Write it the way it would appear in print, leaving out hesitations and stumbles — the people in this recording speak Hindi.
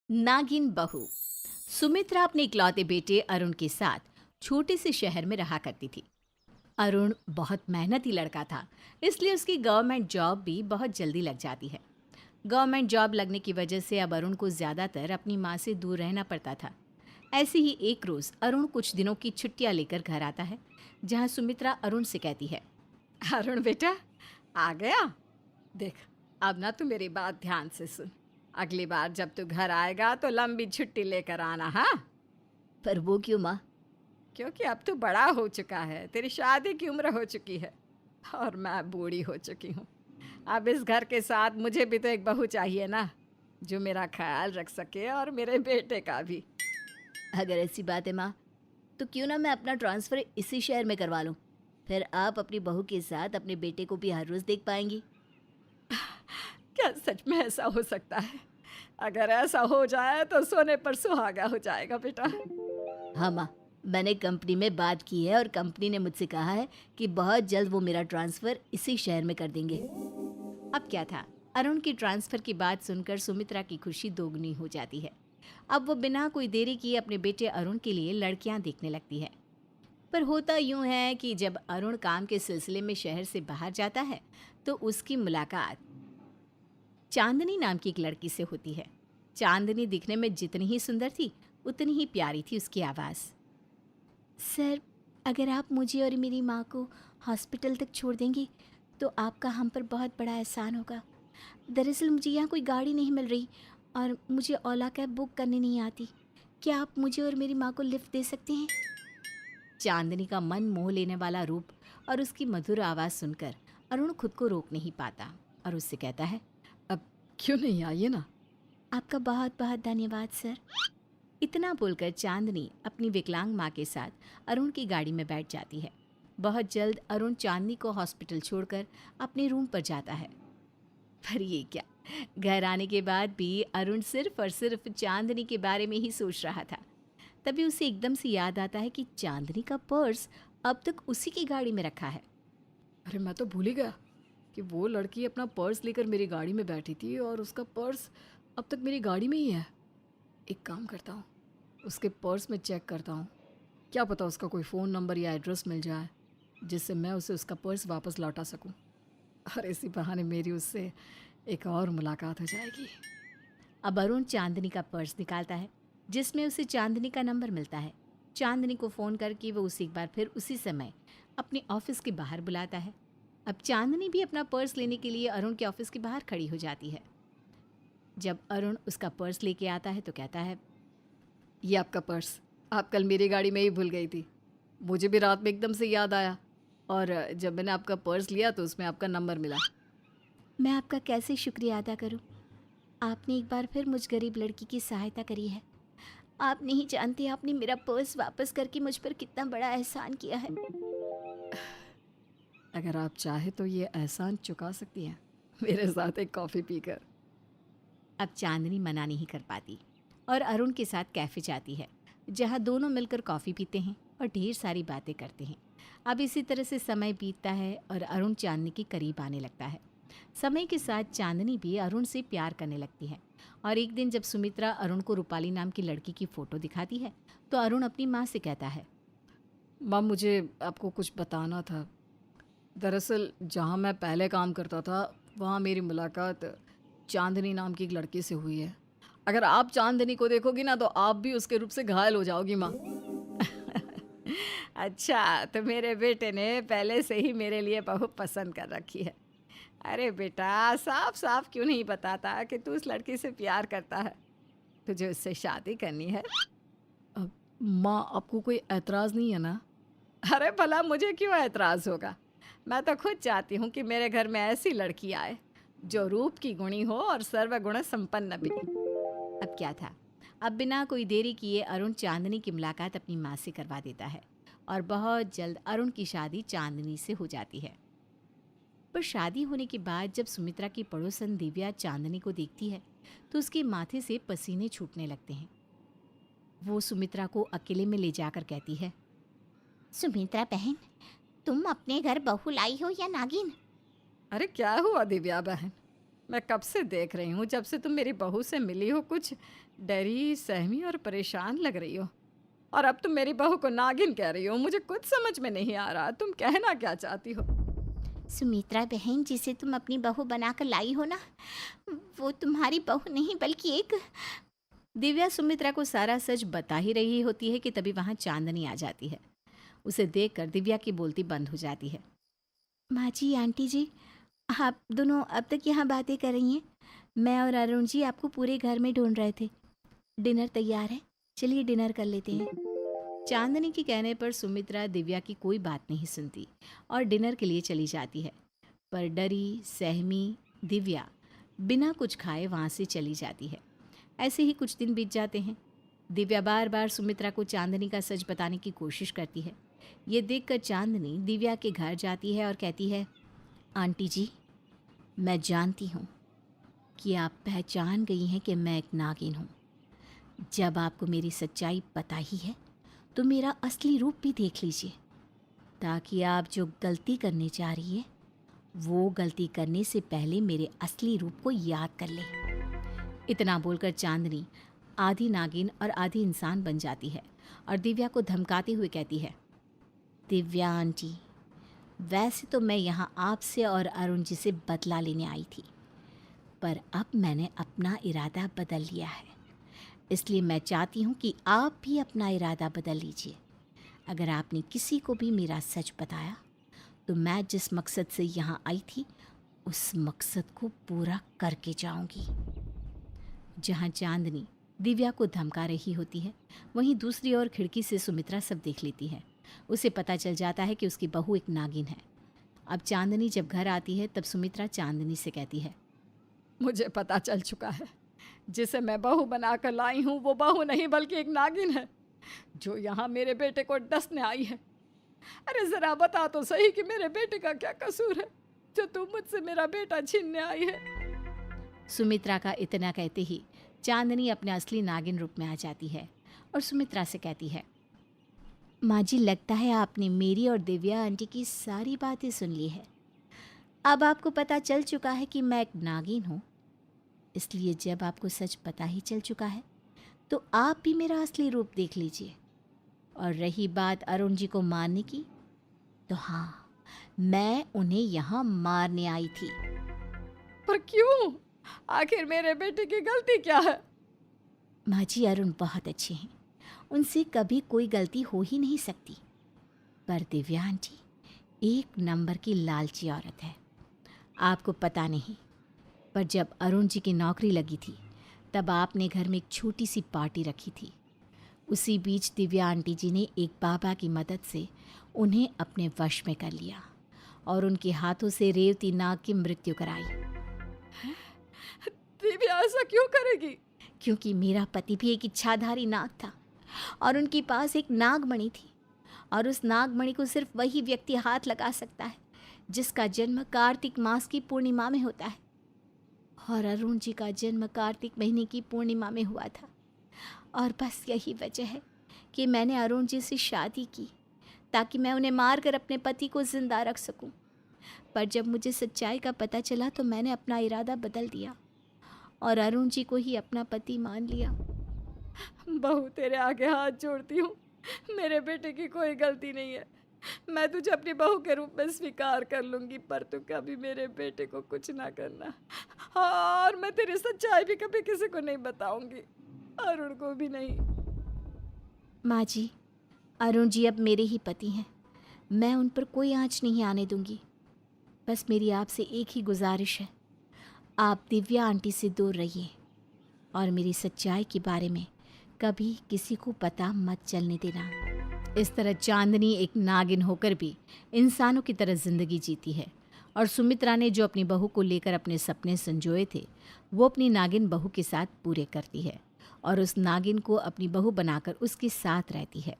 नागिन बहू। सुमित्रा अपने इकलौते बेटे अरुण के साथ छोटे से शहर में रहा करती थी। अरुण बहुत मेहनती लड़का था, इसलिए उसकी गवर्नमेंट जॉब भी बहुत जल्दी लग जाती है। गवर्नमेंट जॉब लगने की वजह से अब अरुण को ज़्यादातर अपनी माँ से दूर रहना पड़ता था। ऐसे ही एक रोज़ अरुण कुछ दिनों की छुट्टियाँ लेकर घर आता है, जहाँ सुमित्रा अरुण से कहती है, अरुण बेटा, आ गया। देख, अब ना तू मेरी बात ध्यान से सुन। अगली बार जब तू घर आएगा तो लंबी छुट्टी लेकर आना, हाँ? पर वो क्यों माँ? क्योंकि अब तू बड़ा हो चुका है, तेरी शादी की उम्र हो चुकी है और मैं बूढ़ी हो चुकी हूँ। अब इस घर के साथ मुझे भी तो एक बहू चाहिए ना, जो मेरा ख्याल रख सके और मेरे बेटे का भी। अगर ऐसी बात है माँ, तो क्यों ना मैं अपना ट्रांसफ़र इसी शहर में करवा लूँ। फिर आप अपनी बहू के साथ अपने बेटे को भी हर रोज़ देख पाएंगी। क्या सच में ऐसा हो सकता है? अगर ऐसा हो जाए तो सोने पर सुहागा हो जाएगा बेटा। हाँ माँ, मैंने कंपनी में बात की है और कंपनी ने मुझसे कहा है कि बहुत जल्द वो मेरा ट्रांसफ़र इसी शहर में कर देंगे। अब क्या था, अरुण की ट्रांसफ़र की बात सुनकर सुमित्रा की खुशी दोगुनी हो जाती है। अब वो बिना कोई देरी किए अपने बेटे अरुण के लिए लड़कियां देखने लगती है। पर होता यूं है कि जब अरुण काम के सिलसिले में शहर से बाहर जाता है, तो उसकी मुलाकात चांदनी नाम की एक लड़की से होती है। चांदनी दिखने में जितनी ही सुंदर थी, उतनी ही प्यारी थी उसकी आवाज़। सर, अगर आप मुझे और मेरी माँ को हॉस्पिटल तक छोड़ देंगे तो आपका हम पर बहुत बड़ा एहसान होगा। दरअसल मुझे यहाँ कोई गाड़ी नहीं मिल रही और मुझे ओला कैब बुक करनी नहीं आती। क्या आप मुझे और मेरी माँ को लिफ्ट दे सकते हैं? चांदनी का मन मोह लेने वाला रूप और उसकी मधुर आवाज़ सुनकर अरुण खुद को रोक नहीं पाता और उससे कहता है, अब क्यों नहीं, आइए ना। आपका बहुत बहुत धन्यवाद सर। इतना बोलकर चांदनी अपनी विकलांग माँ के साथ अरुण की गाड़ी में बैठ जाती है। बहुत जल्द अरुण चांदनी को हॉस्पिटल छोड़कर अपने रूम पर जाता है। पर ये क्या, घर आने के बाद भी अरुण सिर्फ और सिर्फ चांदनी के बारे में ही सोच रहा था। तभी उसे एकदम से याद आता है कि चांदनी का पर्स अब तक उसी की गाड़ी में रखा है। अरे मैं तो भूल ही गया कि वो लड़की अपना पर्स लेकर मेरी गाड़ी में बैठी थी और उसका पर्स अब तक मेरी गाड़ी में ही है। एक काम करता हूँ, उसके पर्स में चेक करता हूँ। क्या पता उसका कोई फ़ोन नंबर या एड्रेस मिल जाए जिससे मैं उसे उसका पर्स वापस लौटा सकूँ, और इसी बहाने मेरी उससे एक और मुलाकात हो जाएगी। अब अरुण चांदनी का पर्स निकालता है, जिसमें उसे चांदनी का नंबर मिलता है। चांदनी को फ़ोन करके वो उसे एक बार फिर उसी समय अपने ऑफिस के बाहर बुलाता है। अब चांदनी भी अपना पर्स लेने के लिए अरुण के ऑफिस के बाहर खड़ी हो जाती है। जब अरुण उसका पर्स लेके आता है तो कहता है, ये आपका पर्स आप कल मेरी गाड़ी में ही भूल गई थी। मुझे भी रात में एकदम से याद आया, और जब मैंने आपका पर्स लिया तो उसमें आपका नंबर मिला। मैं आपका कैसे शुक्रिया अदा करूं? आपने एक बार फिर मुझ गरीब लड़की की सहायता करी है। आप नहीं जानते आपने मेरा पर्स वापस करके मुझ पर कितना बड़ा एहसान किया है। अगर आप चाहे तो ये एहसान चुका सकती हैं मेरे साथ एक कॉफ़ी पीकर। अब चांदनी मना नहीं कर पाती और अरुण के साथ कैफ़े जाती है, जहाँ दोनों मिलकर कॉफ़ी पीते हैं और ढेर सारी बातें करते हैं। अब इसी तरह से समय बीतता है और अरुण चांदनी के करीब आने लगता है। समय के साथ चांदनी भी अरुण से प्यार करने लगती है और एक दिन जब सुमित्रा अरुण को रूपाली नाम की लड़की की फ़ोटो दिखाती है, तो अरुण अपनी माँ से कहता है, माँ, मुझे आपको कुछ बताना था। दरअसल जहाँ मैं पहले काम करता था, वहाँ मेरी मुलाकात चांदनी नाम की एक लड़की से हुई है। अगर आप चांदनी को देखोगी ना तो आप भी उसके रूप से घायल हो जाओगी माँ। अच्छा, तो मेरे बेटे ने पहले से ही मेरे लिए बहू पसंद कर रखी है। अरे बेटा, साफ साफ क्यों नहीं बताता कि तू उस लड़की से प्यार करता है, तुझे उससे शादी करनी है? अब माँ, आपको कोई ऐतराज़ नहीं है ना? अरे भला मुझे क्यों ऐतराज़ होगा? मैं तो खुद चाहती हूँ कि मेरे घर में ऐसी लड़की आए जो रूप की गुणी हो और सर्वगुण संपन्न भी। अब क्या था, अब बिना कोई देरी किए अरुण चांदनी की मुलाकात अपनी माँ से करवा देता है और बहुत जल्द अरुण की शादी चांदनी से हो जाती है। पर शादी होने के बाद जब सुमित्रा की पड़ोसन दिव्या चांदनी को देखती है, तो उसके माथे से पसीने छूटने लगते हैं। वो सुमित्रा को अकेले में ले जाकर कहती है, सुमित्रा बहन, तुम अपने घर बहू लाई हो या नागिन? अरे क्या हुआ दिव्या बहन, मैं कब से देख रही हूँ, जब से तुम मेरी बहू से मिली हो कुछ डरी सहमी और परेशान लग रही हो। और अब तुम मेरी बहू को नागिन कह रही हो। मुझे कुछ समझ में नहीं आ रहा, तुम कहना क्या चाहती हो? सुमित्रा बहन, जिसे तुम अपनी बहू बनाकर लाई हो ना, वो तुम्हारी बहू नहीं बल्कि एक। दिव्या सुमित्रा को सारा सच बता ही रही होती है कि तभी वहाँ चांदनी आ जाती है। उसे देखकर दिव्या की बोलती बंद हो जाती है। माँ जी, आंटी जी, आप दोनों अब तक यहाँ बातें कर रही हैं। मैं और अरुण जी आपको पूरे घर में ढूंढ रहे थे। डिनर तैयार है, चलिए डिनर कर लेते हैं। चांदनी के कहने पर सुमित्रा दिव्या की कोई बात नहीं सुनती और डिनर के लिए चली जाती है। पर डरी सहमी दिव्या बिना कुछ खाए वहाँ से चली जाती है। ऐसे ही कुछ दिन बीत जाते हैं। दिव्या बार बार सुमित्रा को चांदनी का सच बताने की कोशिश करती है। ये देखकर चांदनी दिव्या के घर जाती है और कहती है, आंटी जी, मैं जानती हूँ कि आप पहचान गई हैं कि मैं एक नागिन हूँ। जब आपको मेरी सच्चाई पता ही है तो मेरा असली रूप भी देख लीजिए, ताकि आप जो गलती करने जा रही है वो गलती करने से पहले मेरे असली रूप को याद कर ले। इतना बोलकर चांदनी आधी नागिन और आधी इंसान बन जाती है और दिव्या को धमकाते हुए कहती है, दिव्या आंटी, वैसे तो मैं यहाँ आपसे और अरुण जी से बदला लेने आई थी, पर अब मैंने अपना इरादा बदल लिया है। इसलिए मैं चाहती हूँ कि आप भी अपना इरादा बदल लीजिए। अगर आपने किसी को भी मेरा सच बताया तो मैं जिस मकसद से यहाँ आई थी उस मकसद को पूरा करके जाऊँगी। जहाँ चांदनी दिव्या को धमका रही होती है, वहीं दूसरी ओर खिड़की से सुमित्रा सब देख लेती है। उसे पता चल जाता है कि उसकी बहू एक नागिन है। अब चांदनी जब घर आती है तब सुमित्रा चांदनी से कहती है, मुझे पता चल चुका है, जिसे मैं बहू बनाकर लाई हूँ वो बहू नहीं बल्कि एक नागिन है, जो यहाँ मेरे बेटे को डसने आई है। अरे ज़रा बता तो सही कि मेरे बेटे का क्या कसूर है, जो तू मुझसे मेरा बेटा छीनने आई है। सुमित्रा का इतना कहते ही चांदनी अपने असली नागिन रूप में आ जाती है और सुमित्रा से कहती है, माँ जी, लगता है आपने मेरी और दिव्या आंटी की सारी बातें सुन ली है। अब आपको पता चल चुका है कि मैं एक नागिन हूँ। इसलिए जब आपको सच पता ही चल चुका है तो आप भी मेरा असली रूप देख लीजिए। और रही बात अरुण जी को मारने की, तो हाँ, मैं उन्हें यहाँ मारने आई थी। पर क्यों? आखिर मेरे बेटे की गलती क्या है? माँ जी, अरुण बहुत अच्छे हैं, उनसे कभी कोई गलती हो ही नहीं सकती। पर दिव्या आंटी एक नंबर की लालची औरत है। आपको पता नहीं, पर जब अरुण जी की नौकरी लगी थी तब आपने घर में एक छोटी सी पार्टी रखी थी। उसी बीच दिव्या आंटी जी ने एक बाबा की मदद से उन्हें अपने वश में कर लिया और उनके हाथों से रेवती नाग की मृत्यु कराई। दिव्या ऐसा क्यों करेगी? क्योंकि मेरा पति भी एक इच्छाधारी नाग था और उनके पास एक नागमणि थी, और उस नागमणि को सिर्फ वही व्यक्ति हाथ लगा सकता है जिसका जन्म कार्तिक मास की पूर्णिमा में होता है। और अरुण जी का जन्म कार्तिक महीने की पूर्णिमा में हुआ था, और बस यही वजह है कि मैंने अरुण जी से शादी की, ताकि मैं उन्हें मारकर अपने पति को जिंदा रख सकूं। पर जब मुझे सच्चाई का पता चला तो मैंने अपना इरादा बदल दिया और अरुण जी को ही अपना पति मान लिया। बहू, तेरे आगे हाथ जोड़ती हूँ, मेरे बेटे की कोई गलती नहीं है। मैं तुझे अपनी बहू के रूप में स्वीकार कर लूँगी, पर तू कभी मेरे बेटे को कुछ ना करना। हाँ, और मैं तेरी सच्चाई भी कभी किसी को नहीं बताऊँगी, अरुण को भी नहीं। माँ जी, अरुण जी अब मेरे ही पति हैं, मैं उन पर कोई आँच नहीं आने दूंगी। बस मेरी आपसे एक ही गुजारिश है, आप दिव्या आंटी से दूर रहिए और मेरी सच्चाई के बारे में कभी किसी को पता मत चलने देना। इस तरह चांदनी एक नागिन होकर भी इंसानों की तरह जिंदगी जीती है, और सुमित्रा ने जो अपनी बहू को लेकर अपने सपने संजोए थे वो अपनी नागिन बहू के साथ पूरे करती है और उस नागिन को अपनी बहू बनाकर उसके साथ रहती है।